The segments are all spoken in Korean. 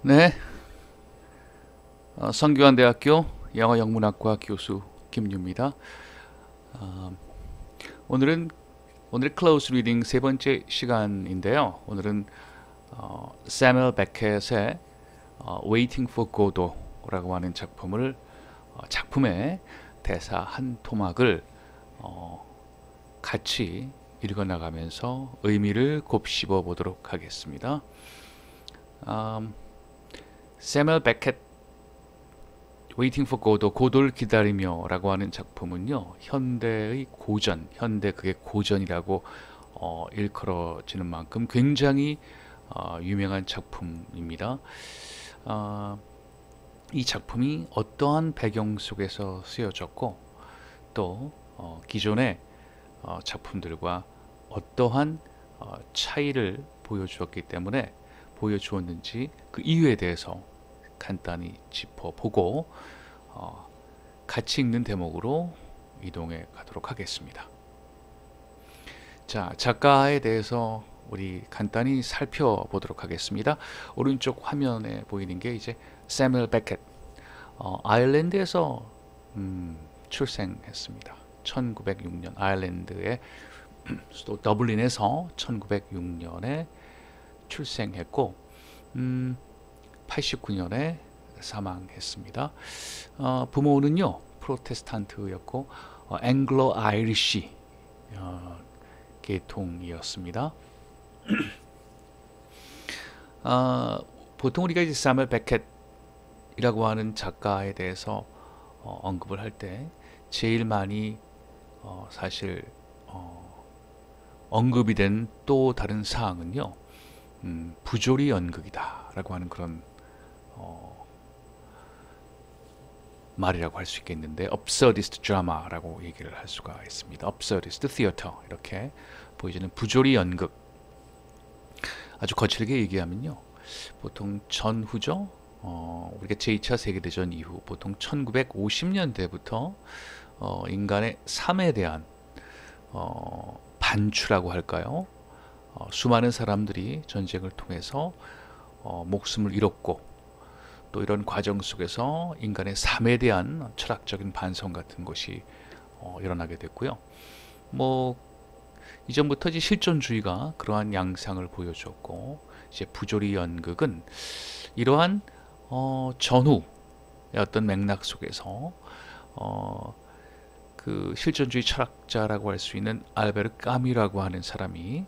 네, 성균관대학교 영어영문학과 교수 김유입니다. 어, 오늘은 클로즈 리딩 세 번째 시간인데요. 오늘은 세뮤얼 베켓의 Waiting for Godot라고 하는 작품을 작품의 대사 한 토막을 같이 읽어나가면서 의미를 곱씹어 보도록 하겠습니다. 세뮤얼 베켓 Waiting for Godot, 고도를 기다리며 라고 하는 작품은요, 현대의 고전, 현대 극의 고전이라고 일컬어지는 만큼 굉장히 유명한 작품입니다. 이 작품이 어떠한 배경 속에서 쓰여졌고 또 기존의 작품들과 어떠한 차이를 보여주었는지 그 이유에 대해서 간단히 짚어보고 같이 읽는 대목으로 이동해 가도록 하겠습니다. 자, 작가에 대해서 우리 간단히 살펴보도록 하겠습니다. 오른쪽 화면에 보이는 게 이제 세뮤얼 베켓, 아일랜드에서 출생했습니다. 1906년 아일랜드의 수도 더블린에서 1906년에 출생했고 89년에 사망했습니다. 부모는요 프로테스탄트였고 앵글로 아이리시 계통이었습니다. 보통 우리가 이제 사뮤얼 베켓이라고 하는 작가에 대해서 언급을 할 때 제일 많이 사실 언급이 된 또 다른 사항은요, 부조리 연극이다라고 하는 그런 말이라고 할 수 있겠는데, absurdist drama라고 얘기를 할 수가 있습니다. absurdist theater, 이렇게 보여지는 부조리 연극. 아주 거칠게 얘기하면요, 보통 전후죠. 우리가 제2차 세계대전 이후 보통 1950년대부터 인간의 삶에 대한 반추라고 할까요? 수많은 사람들이 전쟁을 통해서 목숨을 잃었고, 또 이런 과정 속에서 인간의 삶에 대한 철학적인 반성 같은 것이 일어나게 됐고요. 뭐 이전부터 이제 실존주의가 그러한 양상을 보여주었고, 이제 부조리 연극은 이러한 전후의 어떤 맥락 속에서 그 실존주의 철학자라고 할 수 있는 알베르 까뮈라고 하는 사람이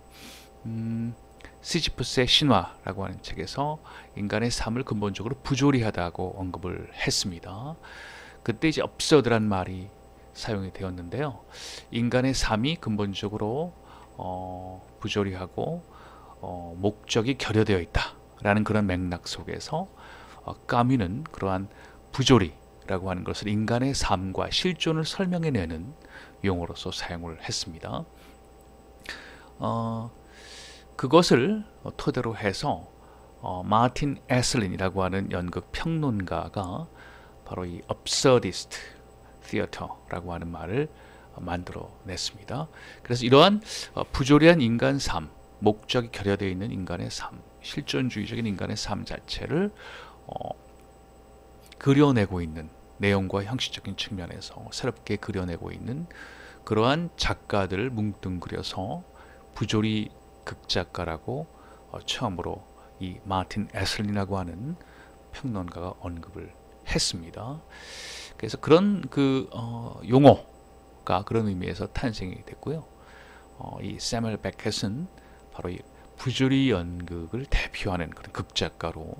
시지프스의 신화라고 하는 책에서 인간의 삶을 근본적으로 부조리하다고 언급을 했습니다. 그때 이제 absurd란 말이 사용이 되었는데요. 인간의 삶이 근본적으로 부조리하고 목적이 결여되어 있다라는 그런 맥락 속에서 까뮈는 그러한 부조리라고 하는 것을 인간의 삶과 실존을 설명해내는 용어로서 사용을 했습니다. 그것을 토대로 해서 마틴 에슬린이라고 하는 연극 평론가가 바로 이 absurdist theater라고 하는 말을 만들어냈습니다. 그래서 이러한 부조리한 인간 삶, 목적이 결여되어 있는 인간의 삶, 실존주의적인 인간의 삶 자체를 그려내고 있는, 내용과 형식적인 측면에서 새롭게 그려내고 있는 그러한 작가들을 뭉뚱그려서 부조리 극작가라고 처음으로 이 마틴 에슬린이라고 하는 평론가가 언급을 했습니다. 그래서 그런 그 용어가 그런 의미에서 탄생이 됐고요. 이 세뮤얼 베켓은 바로 이 부조리 연극을 대표하는 그런 극작가로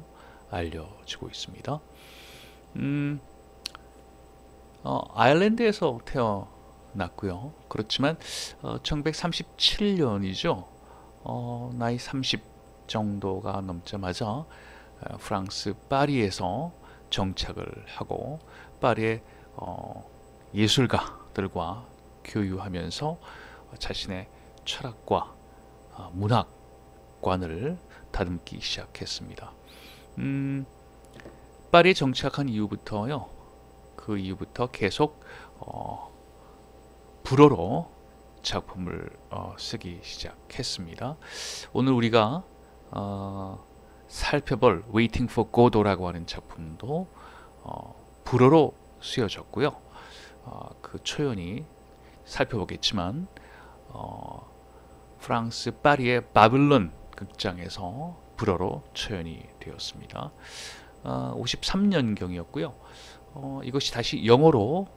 알려지고 있습니다. 아일랜드에서 태어났고요. 그렇지만 1937년이죠. 나이 30 정도가 넘자마자 프랑스 파리에서 정착을 하고 파리의 예술가들과 교유하면서 자신의 철학과 문학관을 다듬기 시작했습니다. 파리에 정착한 이후부터요, 그 이후부터 계속 불어로 작품을 쓰기 시작했습니다. 오늘 우리가 살펴볼 Waiting for Godot라고 하는 작품도 불어로 쓰여졌고요. 그 초연이 살펴보겠지만 프랑스 파리의 바빌론 극장에서 불어로 초연이 되었습니다. 53년경이었고요. 이것이 다시 영어로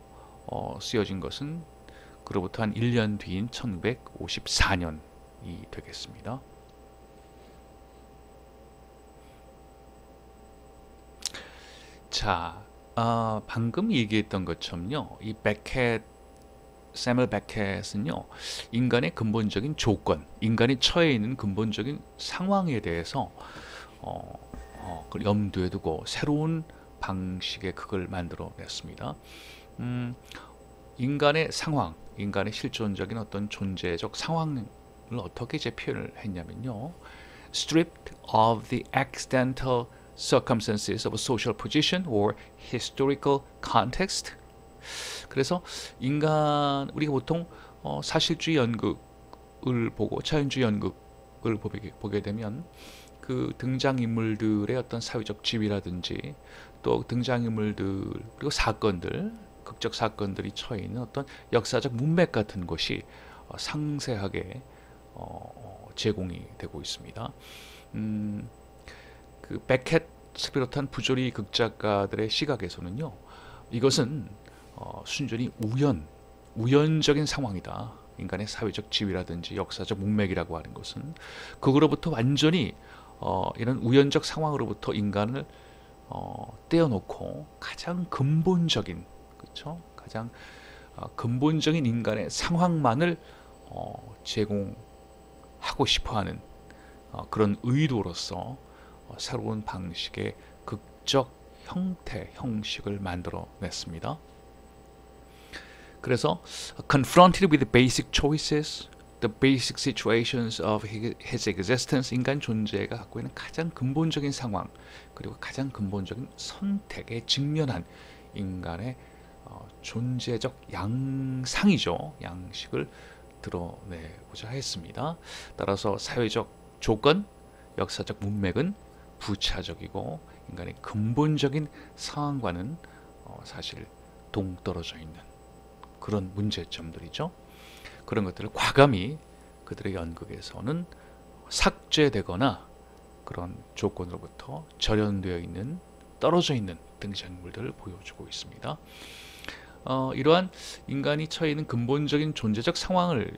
쓰여진 것은 그로부터 한 1년 뒤인 1954년이 되겠습니다. 자, 방금 얘기했던 것처럼요, 이 세멀 베켓은요, 인간의 근본적인 조건, 인간이 처해 있는 근본적인 상황에 대해서 그걸 염두에 두고 새로운 방식의 극을 만들어냈습니다. 인간의 상황, 인간의 실존적인 어떤 존재적 상황을 어떻게 이제 표현을 했냐면요, stripped of the accidental circumstances of a social position or historical context. 그래서 우리가 보통 사실주의 연극을 보고 자연주의 연극을 보게 되면 그 등장인물들의 어떤 사회적 지위라든지 또 등장인물들 그리고 사건들, 극적 사건들이 처해 있는 어떤 역사적 문맥 같은 것이 상세하게 제공이 되고 있습니다. 그 베켓을 비롯한 부조리 극작가들의 시각에서는요, 이것은 순전히 우연적인 상황이다. 인간의 사회적 지위라든지 역사적 문맥이라고 하는 것은 그거로부터 완전히 이런 우연적 상황으로부터 인간을 떼어놓고 가장 근본적인, 그렇죠? 가장 근본적인 인간의 상황만을 제공하고 싶어하는 그런 의도로서 새로운 방식의 극적 형식을 만들어냈습니다. 그래서 confronted with the basic choices, the basic situations of his existence, 인간 존재가 갖고 있는 가장 근본적인 상황 그리고 가장 근본적인 선택에 직면한 인간의 존재적 양상이죠. 양식을 드러내고자 했습니다. 따라서 사회적 조건, 역사적 문맥은 부차적이고 인간의 근본적인 상황과는 사실 동떨어져 있는 그런 문제점들이죠. 그런 것들을 과감히 그들의 연극에서는 삭제되거나 그런 조건으로부터 절연되어 있는, 떨어져 있는 등장인물들을 보여주고 있습니다. 이러한 인간이 처해 있는 근본적인 존재적 상황을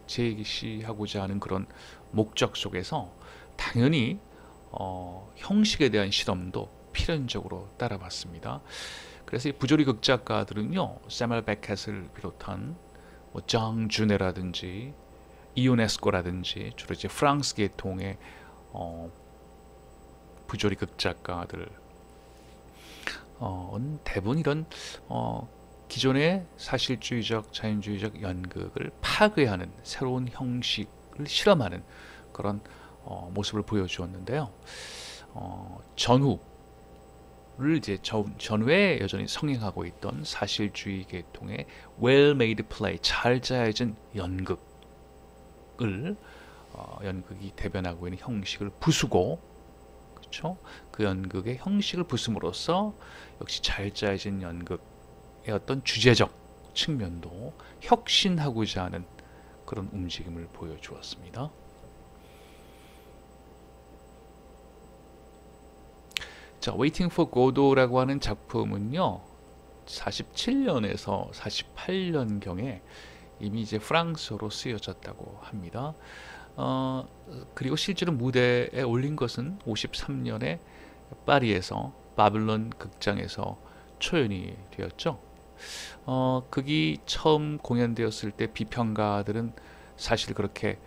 제시하고자 하는 그런 목적 속에서 당연히 형식에 대한 실험도 필연적으로 따라봤습니다. 그래서 이 부조리 극작가들은요, 세멀 베켓을 비롯한 장 주네라든지 이오네스코라든지 주로 이제 프랑스 계통의 부조리 극작가들 대부분 이런 기존의 사실주의적, 자연주의적 연극을 파괴하는 새로운 형식을 실험하는 그런 모습을 보여주었는데요. 전후를 이제 전후에 여전히 성행하고 있던 사실주의 계통의 well-made play, 잘 짜여진 연극을 연극이 대변하고 있는 형식을 부수고, 그렇죠? 그 연극의 형식을 부숨으로써 역시 잘 짜여진 연극의 어떤 주제적 측면도 혁신하고자 하는 그런 움직임을 보여주었습니다. 자, Waiting for Godot라고 하는 작품은요, 47년에서 48년경에 이미 이제 프랑스어로 쓰여졌다고 합니다. 그리고 실제로 무대에 올린 것은 53년에 파리에서 바빌론 극장에서 초연이 되었죠. 극이 처음 공연되었을 때 비평가들은 사실 그렇게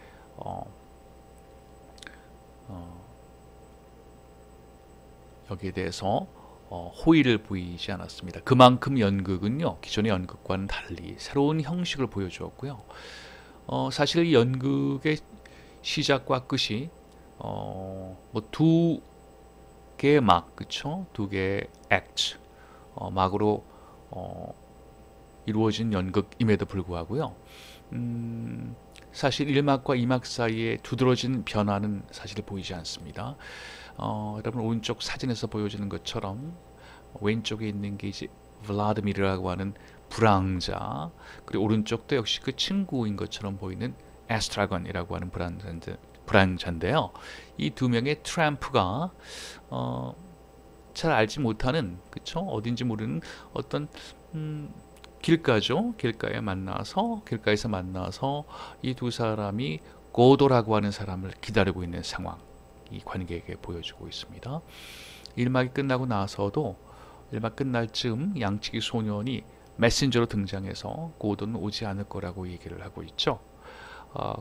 여기에 대해서 호의를 보이지 않았습니다. 그만큼 연극은요, 기존의 연극과는 달리 새로운 형식을 보여주었고요. 사실 이 연극의 시작과 끝이 뭐 두 개의 막, 그쵸? 두 개의 액트 막으로 이루어진 연극임에도 불구하고요. 사실 1막과 2막 사이에 두드러진 변화는 사실 보이지 않습니다. 여러분 오른쪽 사진에서 보여지는 것처럼 왼쪽에 있는 게 이제 블라드미르라고 하는 불황자, 그리고 오른쪽도 역시 그 친구인 것처럼 보이는 에스트라건이라고 하는 불황자인데요. 이 두 명의 트램프가 잘 알지 못하는, 그쵸? 어딘지 모르는 어떤 길가죠. 길가에서 만나서 이 두 사람이 고도라고 하는 사람을 기다리고 있는 상황, 이 관객에게 보여주고 있습니다. 1막이 끝나고 나서도 1막 끝날 즈음 양치기 소년이 메신저로 등장해서 고도는 오지 않을 거라고 얘기를 하고 있죠.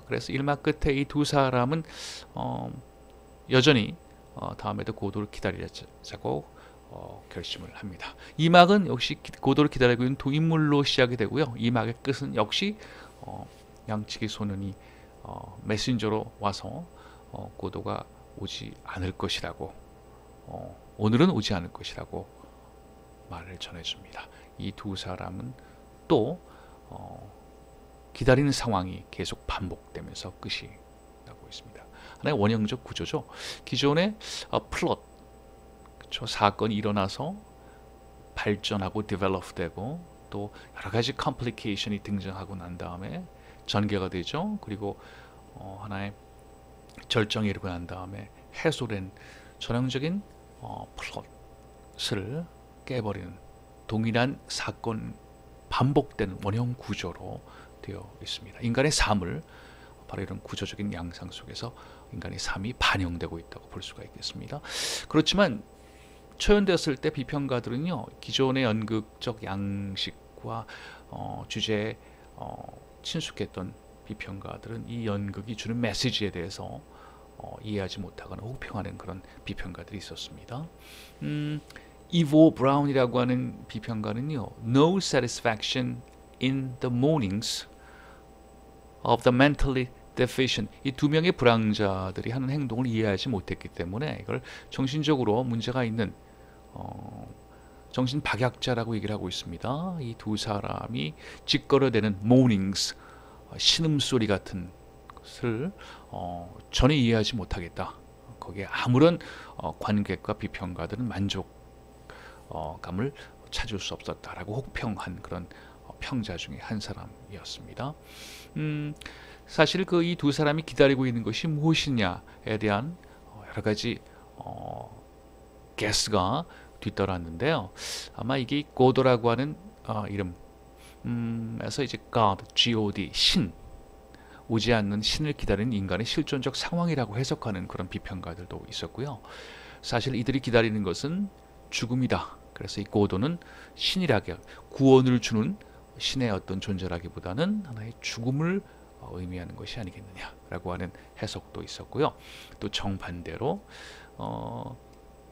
그래서 1막 끝에 이 두 사람은 여전히 다음에도 고도를 기다리자고 결심을 합니다. 2막은 역시 고도를 기다리고 있는 두 인물로 시작이 되고요. 2막의 끝은 역시 양치기 소년이 메신저로 와서 고도가 오지 않을 것이라고, 오늘은 오지 않을 것이라고 말을 전해줍니다. 이 두 사람은 또 기다리는 상황이 계속 반복되면서 끝이 나고 있습니다. 하나의 원형적 구조죠. 기존의 플롯, 그쵸? 사건이 일어나서 발전하고 디벨롭되고 또 여러 가지 컴플리케이션이 등장하고 난 다음에 전개가 되죠. 그리고 하나의 절정에 이르고 난 다음에 해소된 전형적인 플롯을 깨버리는 동일한 사건 반복되는 원형 구조로 되어 있습니다. 인간의 삶을 바로 이런 구조적인 양상 속에서 인간의 삶이 반영되고 있다고 볼 수가 있겠습니다. 그렇지만 초연되었을 때 비평가들은요, 기존의 연극적 양식과 주제에 친숙했던 비평가들은 이 연극이 주는 메시지에 대해서 이해하지 못하거나 혹평하는 그런 비평가들이 있었습니다. 이보 브라운이라고 하는 비평가는요, No satisfaction in the mornings of the mentally deficient, 이 두 명의 불황자들이 하는 행동을 이해하지 못했기 때문에 이걸 정신적으로 문제가 있는 정신 박약자라고 얘기를 하고 있습니다. 이 두 사람이 짓거려대는 mornings, 신음소리 같은 것을 전혀 이해하지 못하겠다. 거기에 아무런 관객과 비평가들은 만족감을 찾을 수 없었다라고 혹평한 그런 평자 중에 한 사람이었습니다. 사실 그 이 두 사람이 기다리고 있는 것이 무엇이냐에 대한 여러 가지 게스가 뒤따랐는데요. 아마 이게 고도라고 하는 이름에서 이제 God, G-O-D, 신, 오지 않는 신을 기다리는 인간의 실존적 상황이라고 해석하는 그런 비평가들도 있었고요. 사실 이들이 기다리는 것은 죽음이다. 그래서 이 고도는 신이라게 구원을 주는 신의 어떤 존재라기보다는 하나의 죽음을 의미하는 것이 아니겠느냐라고 하는 해석도 있었고요. 또 정반대로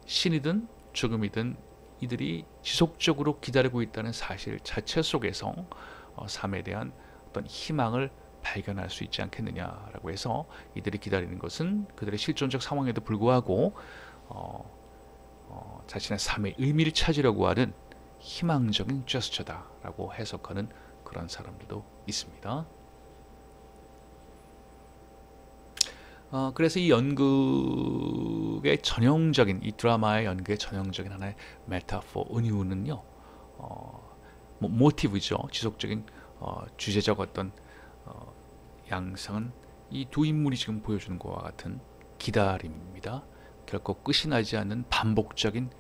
신이든 죽음이든 이들이 지속적으로 기다리고 있다는 사실 자체 속에서 삶에 대한 어떤 희망을 발견할 수 있지 않겠느냐라고 해서 이들이 기다리는 것은 그들의 실존적 상황에도 불구하고 자신의 삶의 의미를 찾으려고 하는 희망적인 제스처다라고 해석하는 그런 사람들도 있습니다. 그래서 이 연극의 전형적인, 이 드라마의 연극의 전형적인 하나의 메타포, 은유는요, 모티브죠. 지속적인 주제적 어떤 양상은 이 두 인물이 지금 보여주는 것과 같은 기다림입니다. 결코 끝이 나지 않는 반복적인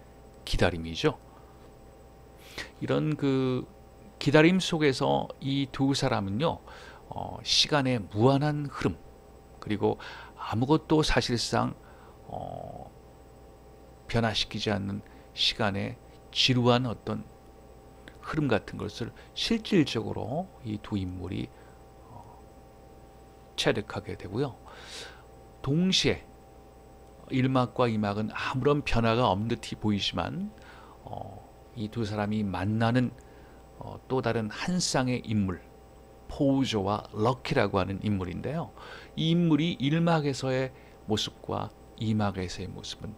기다림이죠. 이런 그 기다림 속에서 이 두 사람은요, 시간의 무한한 흐름, 그리고 아무것도 사실상 변화시키지 않는 시간의 지루한 어떤 흐름 같은 것을 실질적으로 이 두 인물이 체득하게 되고요. 동시에 1막과 2막은 아무런 변화가 없는 듯이 보이지만 이 두 사람이 만나는 또 다른 한 쌍의 인물, 포우조와 럭키라고 하는 인물인데요. 이 인물이 1막에서의 모습과 2막에서의 모습은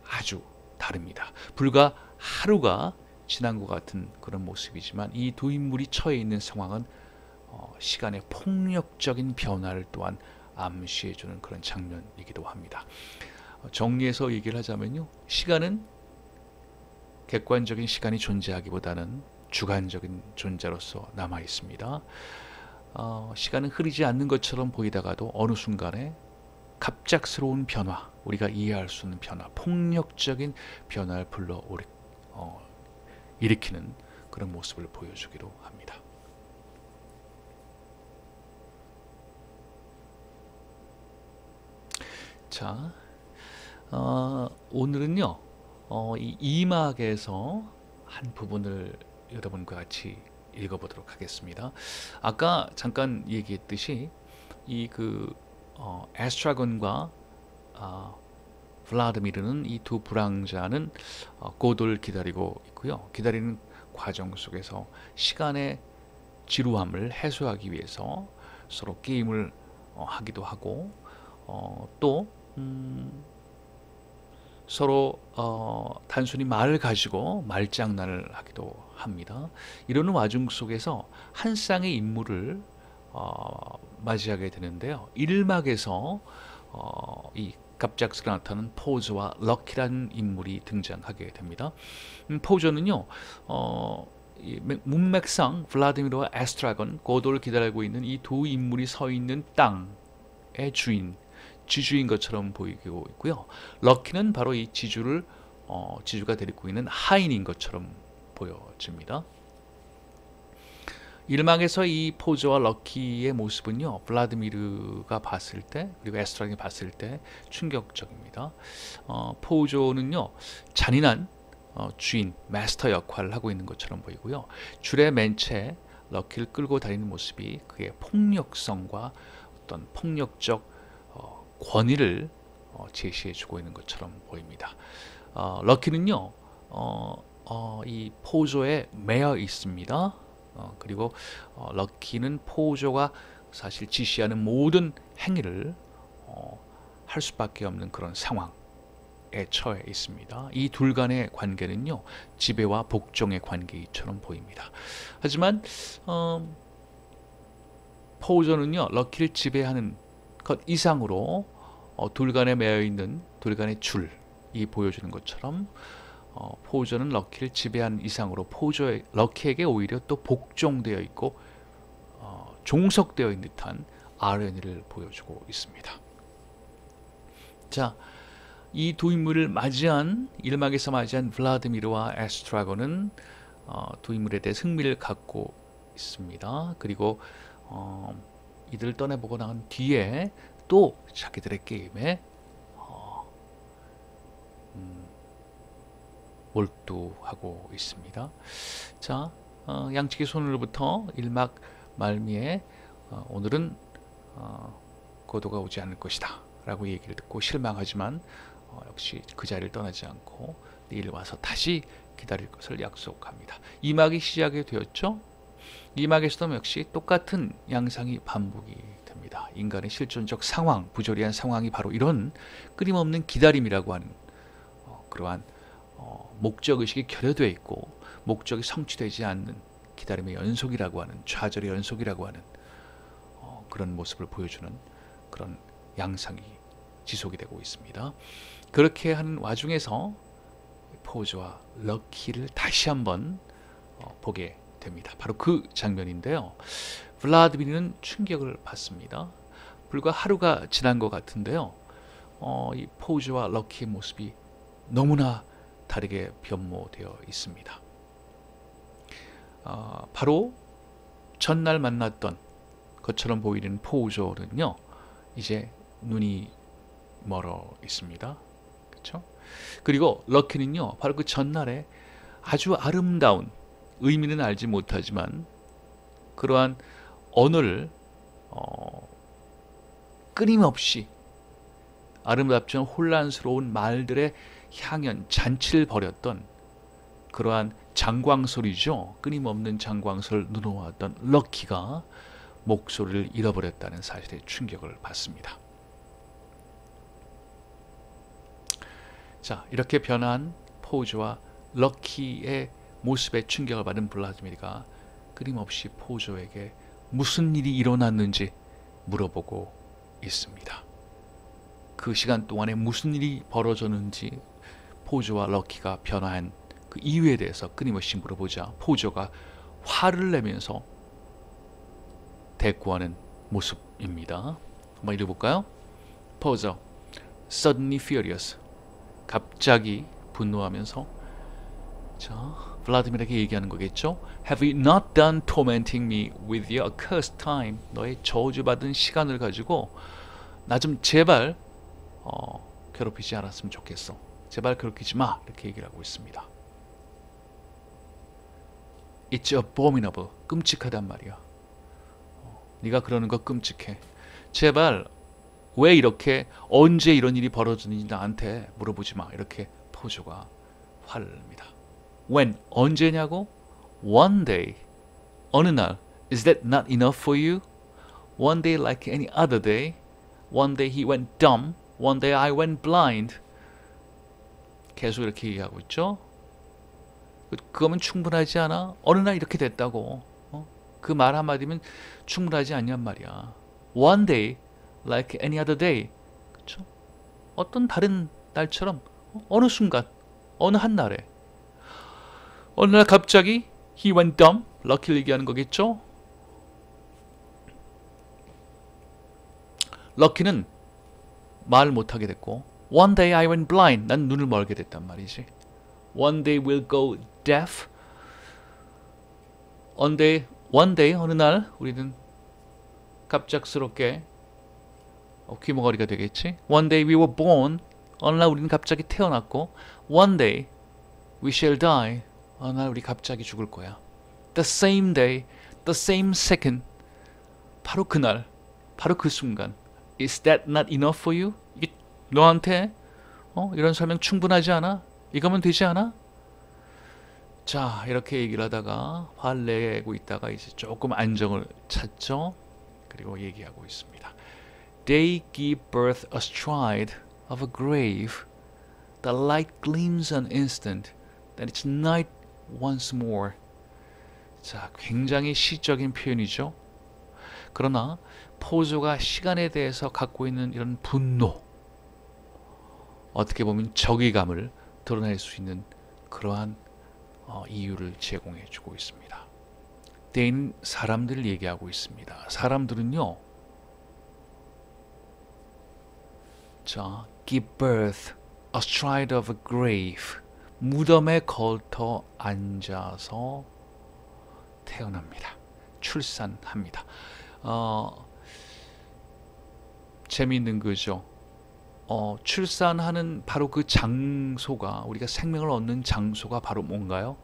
아주 다릅니다. 불과 하루가 지난 것 같은 그런 모습이지만 이 두 인물이 처해 있는 상황은 시간의 폭력적인 변화를 또한 암시해주는 그런 장면이기도 합니다. 정리해서 얘기를 하자면요, 시간은 객관적인 시간이 존재하기보다는 주관적인 존재로서 남아 있습니다. 시간은 흐르지 않는 것처럼 보이다가도 어느 순간에 갑작스러운 변화, 우리가 이해할 수 없는 변화, 폭력적인 변화를 일으키는 그런 모습을 보여주기도 합니다. 자, 오늘은요, 이 2막에서 한 부분을 여러분과 같이 읽어보도록 하겠습니다. 아까 잠깐 얘기했듯이 이 에스트라곤과 블라드미르는, 이 두 불황자는 고도를 기다리고 있고요. 기다리는 과정 속에서 시간의 지루함을 해소하기 위해서 서로 게임을 하기도 하고, 또 서로 단순히 말을 가지고 말장난을 하기도 합니다. 이러는 와중 속에서 한 쌍의 인물을 맞이하게 되는데요. 1막에서 이 갑작스레 나타나는 포저와 럭키라는 인물이 등장하게 됩니다. 포저는요, 문맥상 블라디미르와 에스트라곤, 고도를 기다리고 있는 이 두 인물이 서 있는 땅의 지주인 것처럼 보이고 있고요. 럭키는 바로 이 지주가 데리고 있는 하인인 것처럼 보여집니다. 1막에서 이 포저와 럭키의 모습은요, 블라디미르가 봤을 때, 그리고 에스트라곤이 봤을 때 충격적입니다. 포저는요, 잔인한 주인, 마스터 역할을 하고 있는 것처럼 보이고요. 줄의 맨채 럭키를 끌고 다니는 모습이 그의 폭력성과 어떤 폭력적 권위를 제시해주고 있는 것처럼 보입니다. 럭키는요, 이 포저에 매여 있습니다. 그리고 럭키는 포저가 사실 지시하는 모든 행위를 할 수밖에 없는 그런 상황에 처해 있습니다. 이 둘 간의 관계는요, 지배와 복종의 관계처럼 보입니다. 하지만 포저는요, 럭키를 지배하는 것 이상으로 둘 간에 매여 있는 둘 간의 줄이 보여주는 것처럼 포저는 럭키를 지배하는 이상으로 럭키에게 오히려 또 복종되어 있고 종속되어 있는 듯한 RNA를 보여주고 있습니다. 자, 이 두 인물을 맞이한 1막에서 맞이한 블라디미르와 에스트라곤은 두 인물에 대해 흥미를 갖고 있습니다. 그리고 이들을 떠내보고 나간 뒤에 또 자기들의 게임에 몰두하고 있습니다. 자, 양측의 손으로부터 1막 말미에 오늘은 고도가 오지 않을 것이다 라고 얘기를 듣고 실망하지만 역시 그 자리를 떠나지 않고 내일 와서 다시 기다릴 것을 약속합니다. 2막이 시작이 되었죠. 2막에서도 역시 똑같은 양상이 반복이 됩니다. 인간의 실존적 상황, 부조리한 상황이 바로 이런 끊임없는 기다림이라고 하는 그러한 목적의식이 결여되어 있고 목적이 성취되지 않는 기다림의 연속이라고 하는, 좌절의 연속이라고 하는 그런 모습을 보여주는 그런 양상이 지속이 되고 있습니다. 그렇게 하는 와중에서 포저와 럭키를 다시 한번 보게 됩니다. 바로 그 장면인데요. 블라디미르는 충격을 받습니다. 불과 하루가 지난 것 같은데요. 이 포저와 럭키의 모습이 너무나 다르게 변모되어 있습니다. 바로 전날 만났던 것처럼 보이는 포저는요, 이제 눈이 멀어 있습니다. 그렇죠? 그리고 럭키는요, 바로 그 전날에 아주 아름다운, 의미는 알지 못하지만 그러한 언어를 끊임없이 아름답지만 혼란스러운 말들의 향연, 잔치를 벌였던 그러한 장광소리죠. 끊임없는 장광소를 누워왔던 럭키가 목소리를 잃어버렸다는 사실에 충격을 받습니다. 자, 이렇게 변한 포저와 럭키의 모습에 충격을 받은 블라디미르가 끊임없이 포저에게 무슨 일이 일어났는지 물어보고 있습니다. 그 시간 동안에 무슨 일이 벌어졌는지 포조와 럭키가 변화한 그 이유에 대해서 끊임없이 물어보자 포조가 화를 내면서 대꾸하는 모습입니다. 한번 읽어볼까요? 포조, suddenly furious. 갑자기 분노하면서 자, 블라디미르에게 얘기하는 거겠죠? Have you not done tormenting me with your accursed time? 너의 저주받은 시간을 가지고 나 좀 제발 괴롭히지 않았으면 좋겠어. 제발 괴롭히지 마. 이렇게 얘기를 하고 있습니다. It's abominable. 끔찍하단 말이야. 네가 그러는 거 끔찍해. 제발 왜 이렇게 언제 이런 일이 벌어졌는지 나한테 물어보지 마. 이렇게 포조가 화를 냅니다. When? 언제냐고? One day. 어느 날. Is that not enough for you? One day like any other day. One day he went dumb. One day I went blind. 계속 이렇게 얘기하고 있죠. 그거면 충분하지 않아? 어느 날 이렇게 됐다고. 그 말 한마디면 충분하지 않냔 말이야. One day like any other day. 그쵸? 어떤 다른 날처럼 어느 순간 어느 한 날에 어느 날 갑자기 he went dumb. 럭키를 얘기하는 거겠죠? 럭키는 말을 못하게 됐고 One day I went blind. 난 눈을 멀게 됐단 말이지. One day we'll go deaf. One day 어느 날 우리는 갑작스럽게 귀머거리가 되겠지. One day we were born. 어느 날 우리는 갑자기 태어났고 One day we shall die. 어느 날 우리 갑자기 죽을 거야. The same day, the same second. 바로 그날, 바로 그 순간. Is that not enough for you? 이게 너한테 이런 설명 충분하지 않아? 이거면 되지 않아? 자, 이렇게 얘기를 하다가 화를 내고 있다가 이제 조금 안정을 찾죠. 그리고 얘기하고 있습니다. They give birth astride of a grave. The light gleams an instant. Then it's night once more. 자, 굉장히 시적인 표현이죠. 그러나 포조가 시간에 대해서 갖고 있는 이런 분노, 어떻게 보면 정의감을 드러낼 수 있는 그러한 이유를 제공해 주고 있습니다. 때에는 사람들을 얘기하고 있습니다. 사람들은요, 자, give birth astride of a grave. 무덤에 걸터 앉아서 태어납니다. 출산합니다. 재미있는 거죠. 출산하는 바로 그 장소가, 우리가 생명을 얻는 장소가 바로 뭔가요?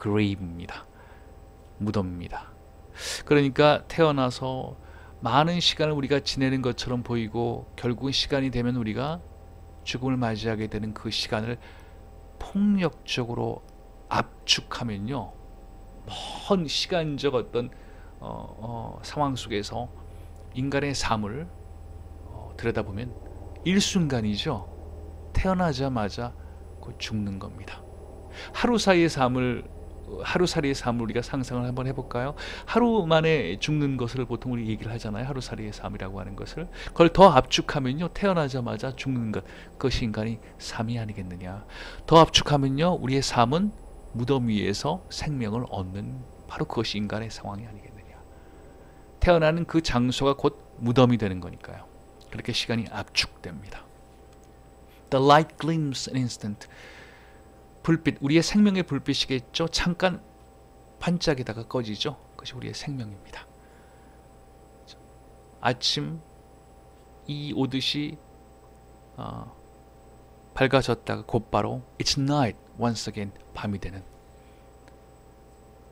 grave입니다. 무덤입니다. 그러니까 태어나서 많은 시간을 우리가 지내는 것처럼 보이고 결국은 시간이 되면 우리가 죽음을 맞이하게 되는 그 시간을 폭력적으로 압축하면요, 먼 시간적 어떤 상황 속에서 인간의 삶을 들여다보면 일순간이죠. 태어나자마자 곧 죽는 겁니다. 하루살이의 삶을 우리가 상상을 한번 해볼까요? 하루 만에 죽는 것을 보통 우리 얘기를 하잖아요. 하루살이의 삶이라고 하는 것을. 그걸 더 압축하면요, 태어나자마자 죽는 것, 그것이 인간이 삶이 아니겠느냐. 더 압축하면요, 우리의 삶은 무덤 위에서 생명을 얻는, 바로 그것이 인간의 상황이 아니겠느냐. 태어나는 그 장소가 곧 무덤이 되는 거니까요. 그렇게 시간이 압축됩니다. The light gleams an instant. 불빛, 우리의 생명의 불빛이겠죠. 잠깐 반짝이다가 꺼지죠. 그것이 우리의 생명입니다. 아침 이 오듯이 밝아졌다가 곧바로 It's night once again. 밤이 되는.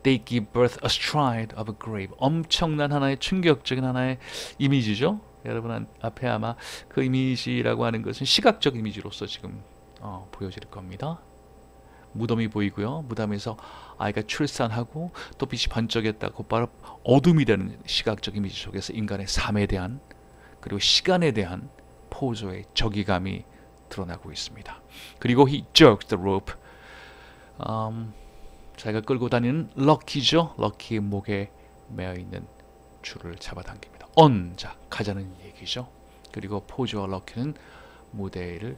They give birth astride of a grave. 엄청난 하나의 충격적인 하나의 이미지죠. 여러분 앞에 아마 그 이미지라고 하는 것은 시각적 이미지로서 지금 보여질 겁니다. 무덤이 보이고요. 무덤에서 아이가 출산하고 또 빛이 반짝였다가 곧바로 어둠이 되는 시각적 이미지 속에서 인간의 삶에 대한, 그리고 시간에 대한 포조의 적이감이 드러나고 있습니다. 그리고 he jerked the rope. 자기가 끌고 다니는 럭키죠. 럭키의 목에 매어 있는 줄을 잡아당깁니다. on, 자, 가자는 얘기죠. 그리고 포즈와 럭키는 무대를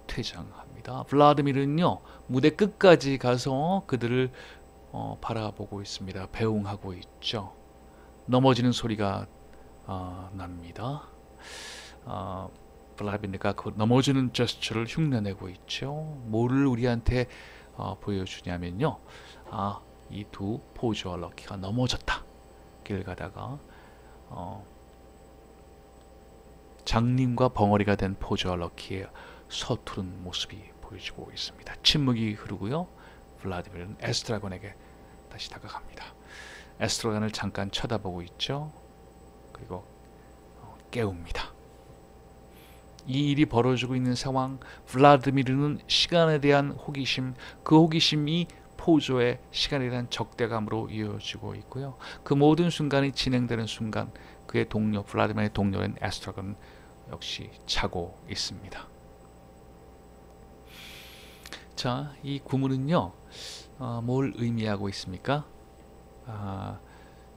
퇴장합니다. 블라디미르는요, 무대 끝까지 가서 그들을 바라보고 있습니다. 배웅하고 있죠. 넘어지는 소리가 납니다. 블라디미르가 그 넘어지는 제스처를 흉내내고 있죠. 뭐를 우리한테 보여주냐면요, 이 두 포즈와 럭키가 넘어졌다. 길 가다가 장님과 벙어리가 된 포즈와 럭키의 서투른 모습이 보여지고 있습니다. 침묵이 흐르고요. 블라디미르는 에스트라곤에게 다시 다가갑니다. 에스트라곤을 잠깐 쳐다보고 있죠. 그리고 깨웁니다. 이 일이 벌어지고 있는 상황, 블라디미르는 시간에 대한 호기심, 그 호기심이 포조의 시간에 대한 적대감으로 이어지고 있고요. 그 모든 순간이 진행되는 순간 그의 동료, 블라디미르의 동료인 에스트라곤은 역시 자고 있습니다. 자, 이 구문은요, 뭘 의미하고 있습니까?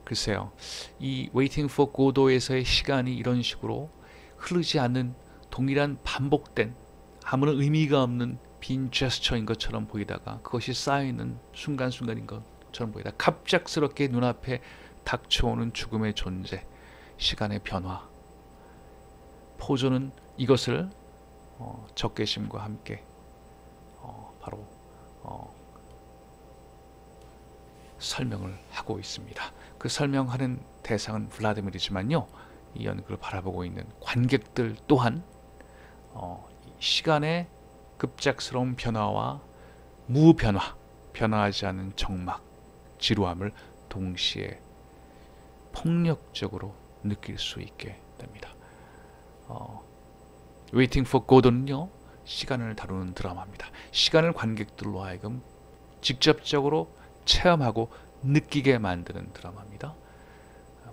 글쎄요, 이 Waiting for Godot에서의 시간이 이런 식으로 흐르지 않는 동일한 반복된 아무런 의미가 없는 빈 제스처인 것처럼 보이다가 그것이 쌓이는 순간순간인 것처럼 보이다 갑작스럽게 눈앞에 닥쳐오는 죽음의 존재, 시간의 변화. 포조는 이것을 적개심과 함께 바로 설명을 하고 있습니다. 그 설명하는 대상은 블라디미르지만요, 이 연극을 바라보고 있는 관객들 또한 시간의 급작스러운 변화와 무변화, 변화하지 않은 정막, 지루함을 동시에 폭력적으로 느낄 수 있게 됩니다. Waiting for Godot는요, 시간을 다루는 드라마입니다. 시간을 관객들로 하여금 직접적으로 체험하고 느끼게 만드는 드라마입니다.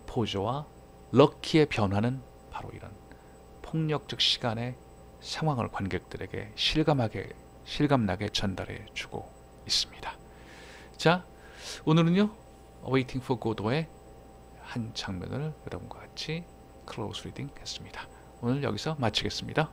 포조와 럭키의 변화는 바로 이런 폭력적 시간의 상황을 관객들에게 실감나게 전달해 주고 있습니다. 자, 오늘은요, Waiting for Godot의 한 장면을 여러분과 같이 클로즈 리딩 했습니다. 오늘 여기서 마치겠습니다.